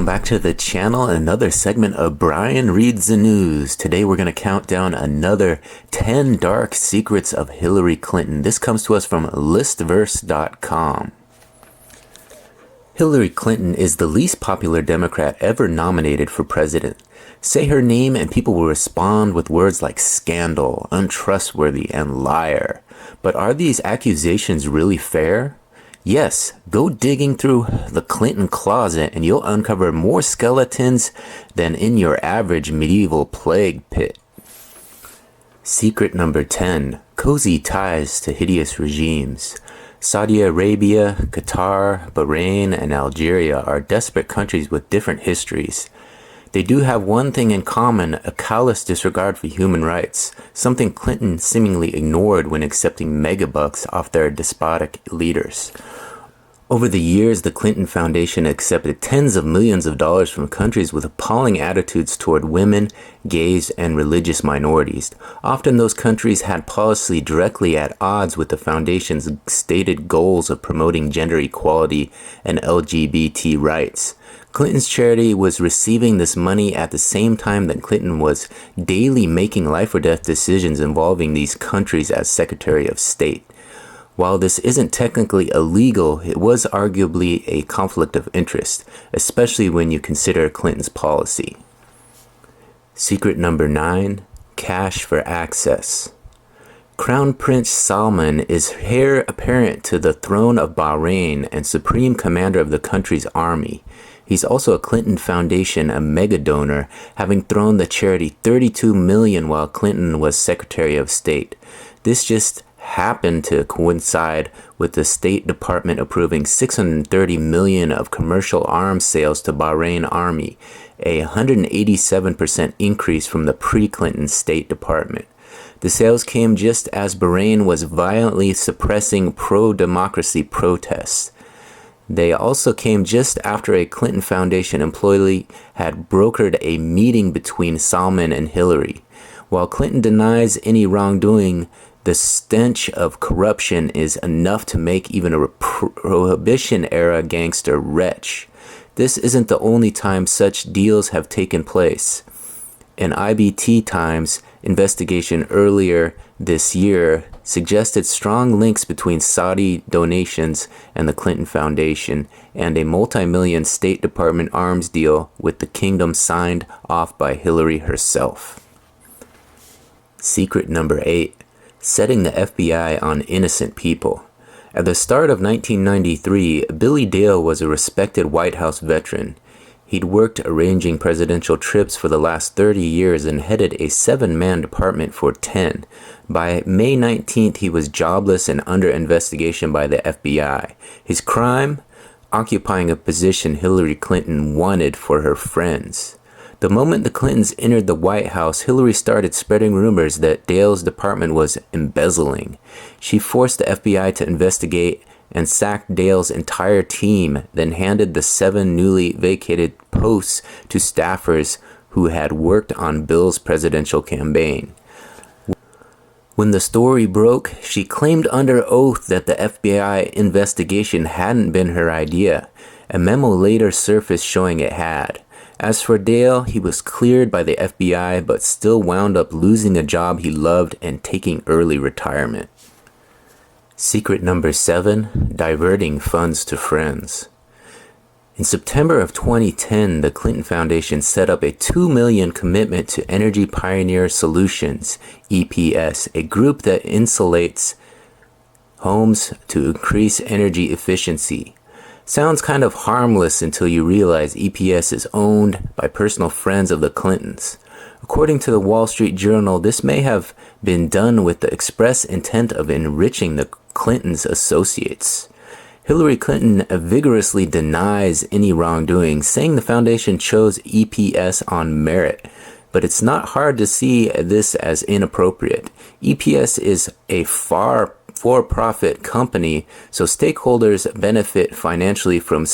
welcome back to the channel. Another segment of Brian Reads the News. Today we're going to count down another 10 dark secrets of Hillary Clinton. This comes to us from listverse.com. Hillary Clinton is the least popular Democrat ever nominated for president. Say her name and people will respond with words like scandal, untrustworthy, and liar. But are these accusations really fair? Yes, go digging through the Clinton closet and you'll uncover more skeletons than in your average medieval plague pit. Secret number 10. Cozy ties to hideous regimes. Saudi Arabia, Qatar, Bahrain, and Algeria are desperate countries with different histories. They do have one thing in common, a callous disregard for human rights, something Clinton seemingly ignored when accepting megabucks off their despotic leaders. Over the years, the Clinton Foundation accepted tens of millions of dollars from countries with appalling attitudes toward women, gays, and religious minorities. Often those countries had policy directly at odds with the foundation's stated goals of promoting gender equality and LGBT rights. Clinton's charity was receiving this money at the same time that Clinton was daily making life or death decisions involving these countries as Secretary of State. While this isn't technically illegal, it was arguably a conflict of interest, especially when you consider Clinton's policy. Secret number 9. Cash for access. Crown Prince Salman is heir apparent to the throne of Bahrain and supreme commander of the country's army. He's also a Clinton Foundation, a mega donor, having thrown the charity $32 million while Clinton was Secretary of State. This just happened to coincide with the State Department approving $630 million of commercial arms sales to Bahrain Army, a 187% increase from the pre-Clinton State Department. The sales came just as Bahrain was violently suppressing pro-democracy protests. They also came just after a Clinton Foundation employee had brokered a meeting between Salman and Hillary. While Clinton denies any wrongdoing, the stench of corruption is enough to make even a Prohibition-era gangster retch. This isn't the only time such deals have taken place. An IBT Times investigation earlier this year suggested strong links between Saudi donations and the Clinton Foundation and a multi-million State Department arms deal with the kingdom signed off by Hillary herself. Secret number 8. Setting the FBI on innocent people. At the start of 1993, Billy Dale was a respected White House veteran. He'd worked arranging presidential trips for the last 30 years and headed a 7-man department for 10. By May 19th, he was jobless and under investigation by the FBI. His crime? Occupying a position Hillary Clinton wanted for her friends. The moment the Clintons entered the White House, Hillary started spreading rumors that Dale's department was embezzling. She forced the FBI to investigate and sacked Dale's entire team, then handed the 7 newly vacated posts to staffers who had worked on Bill's presidential campaign. When the story broke, she claimed under oath that the FBI investigation hadn't been her idea. A memo later surfaced showing it had. As for Dale, he was cleared by the FBI but still wound up losing a job he loved and taking early retirement. Secret number 7. Diverting funds to friends. In September of 2010, the Clinton Foundation set up a $2 million commitment to Energy Pioneer Solutions, EPS, a group that insulates homes to increase energy efficiency. Sounds kind of harmless until you realize EPS is owned by personal friends of the Clintons. According to the Wall Street Journal, this may have been done with the express intent of enriching the Clintons' associates. Hillary Clinton vigorously denies any wrongdoing, saying the foundation chose EPS on merit. But it's not hard to see this as inappropriate. EPS is a for-profit company, so stakeholders benefit financially from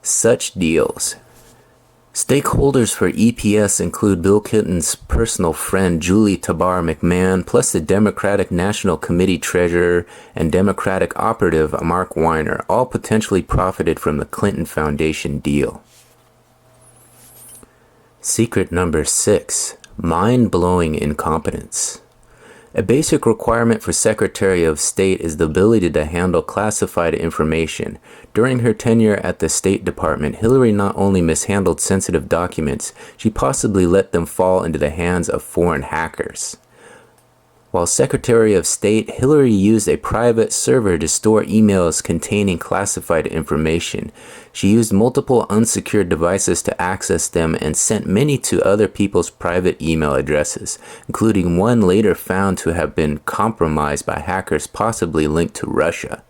such deals. Stakeholders for EPS include Bill Clinton's personal friend Julie Tabar McMahon, plus the Democratic National Committee treasurer and Democratic operative Mark Weiner, all potentially profited from the Clinton Foundation deal. Secret number 6. Mind-blowing incompetence. A basic requirement for Secretary of State is the ability to handle classified information. During her tenure at the State Department, Hillary not only mishandled sensitive documents, she possibly let them fall into the hands of foreign hackers. While Secretary of State, Hillary used a private server to store emails containing classified information. She used multiple unsecured devices to access them and sent many to other people's private email addresses, including one later found to have been compromised by hackers possibly linked to Russia.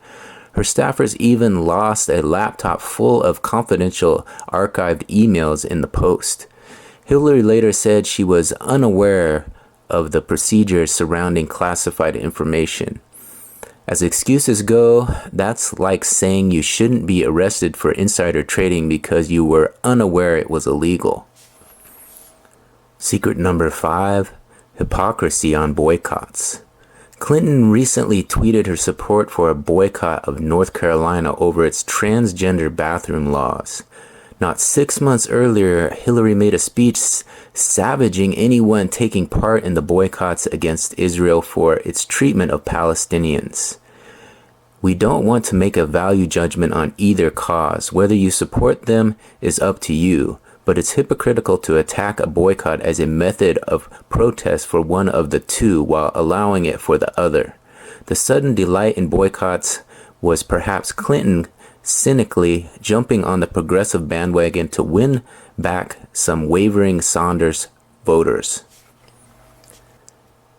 Her staffers even lost a laptop full of confidential archived emails in the post. Hillary later said she was unaware of the procedures surrounding classified information. As excuses go, that's like saying you shouldn't be arrested for insider trading because you were unaware it was illegal. Secret number 5. Hypocrisy on boycotts. Clinton recently tweeted her support for a boycott of North Carolina over its transgender bathroom laws. Not 6 months earlier, Hillary made a speech savaging anyone taking part in the boycotts against Israel for its treatment of Palestinians. We don't want to make a value judgment on either cause. Whether you support them is up to you, but it's hypocritical to attack a boycott as a method of protest for one of the two while allowing it for the other. The sudden delight in boycotts was perhaps Clinton cynically jumping on the progressive bandwagon to win back some wavering Sanders voters.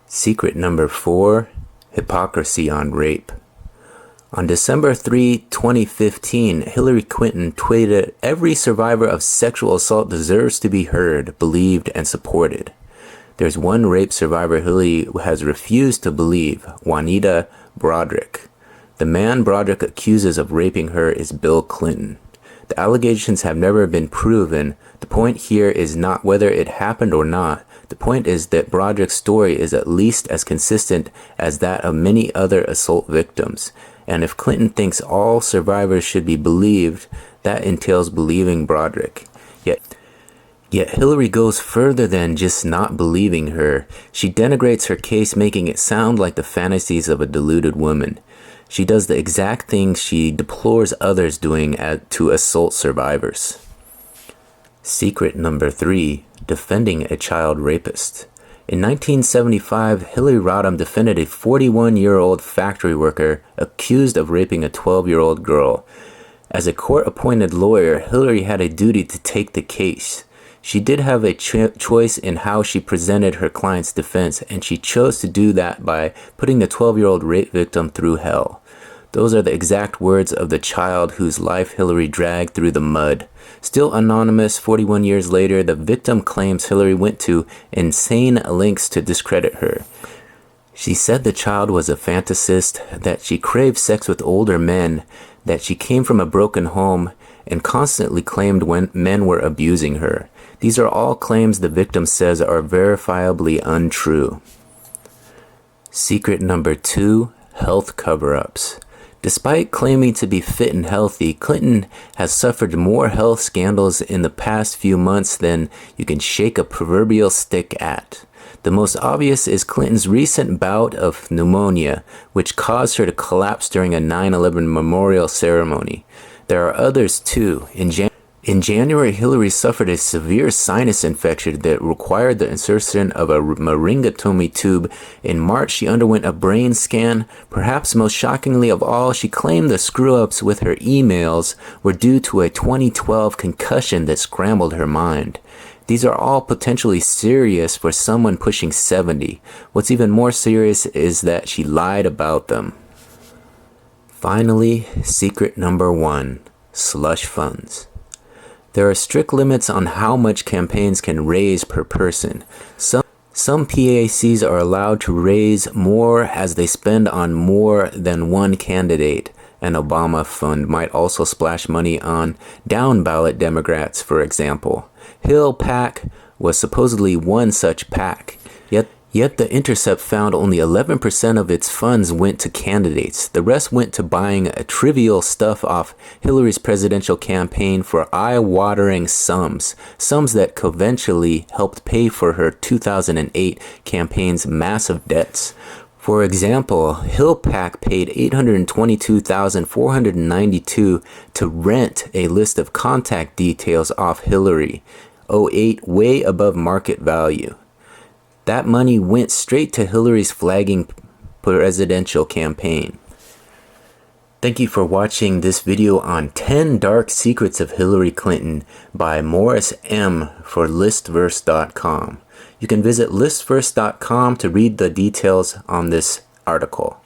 Secret number 4. Hypocrisy on rape. On December 3, 2015, Hillary Clinton tweeted, "Every survivor of sexual assault deserves to be heard, believed, and supported." There's one rape survivor Hillary has refused to believe, Juanita Broaddrick. The man Broaddrick accuses of raping her is Bill Clinton. The allegations have never been proven. The point here is not whether it happened or not. The point is that Broaddrick's story is at least as consistent as that of many other assault victims. And if Clinton thinks all survivors should be believed, that entails believing Broaddrick. Yet Hillary goes further than just not believing her. She denigrates her case, making it sound like the fantasies of a deluded woman. She does the exact thing she deplores others doing to assault survivors. Secret number 3. Defending a child rapist. In 1975, Hillary Rodham defended a 41-year-old factory worker accused of raping a 12-year-old girl. As a court-appointed lawyer, Hillary had a duty to take the case. She did have a choice in how she presented her client's defense, and she chose to do that by putting the 12-year-old rape victim through hell. Those are the exact words of the child whose life Hillary dragged through the mud. Still anonymous, 41 years later, the victim claims Hillary went to insane lengths to discredit her. She said the child was a fantasist, that she craved sex with older men, that she came from a broken home, and constantly claimed when men were abusing her. These are all claims the victim says are verifiably untrue. Secret number 2. Health cover-ups. Despite claiming to be fit and healthy, Clinton has suffered more health scandals in the past few months than you can shake a proverbial stick at. The most obvious is Clinton's recent bout of pneumonia, which caused her to collapse during a 9/11 memorial ceremony. There are others too. In January, Hillary suffered a severe sinus infection that required the insertion of a laryngotomy tube. In March, she underwent a brain scan. Perhaps most shockingly of all, she claimed the screw-ups with her emails were due to a 2012 concussion that scrambled her mind. These are all potentially serious for someone pushing 70. What's even more serious is that she lied about them. Finally, secret number 1. Slush funds. There are strict limits on how much campaigns can raise per person. Some PACs are allowed to raise more as they spend on more than one candidate. An Obama fund might also splash money on down-ballot Democrats, for example. Hill PAC was supposedly one such PAC. Yet The Intercept found only 11% of its funds went to candidates. The rest went to buying trivial stuff off Hillary's presidential campaign for eye-watering sums that eventually helped pay for her 2008 campaign's massive debts. For example, HillPAC paid $822,492 to rent a list of contact details off Hillary, '08 way above market value. That money went straight to Hillary's flagging presidential campaign. Thank you for watching this video on 10 Dark Secrets of Hillary Clinton by Morris M. for listverse.com. You can visit listverse.com to read the details on this article.